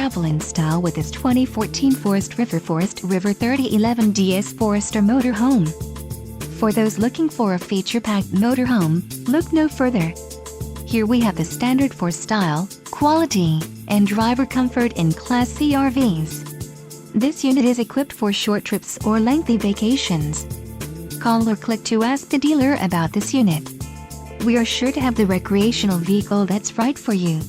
travel in style with this 2014 Forest River 3011 DS Forester motorhome. For those looking for a feature-packed motorhome, look no further. Here we have the standard for style, quality, and driver comfort in Class C RVs. This unit is equipped for short trips or lengthy vacations. Call or click to ask the dealer about this unit. We are sure to have the recreational vehicle that's right for you.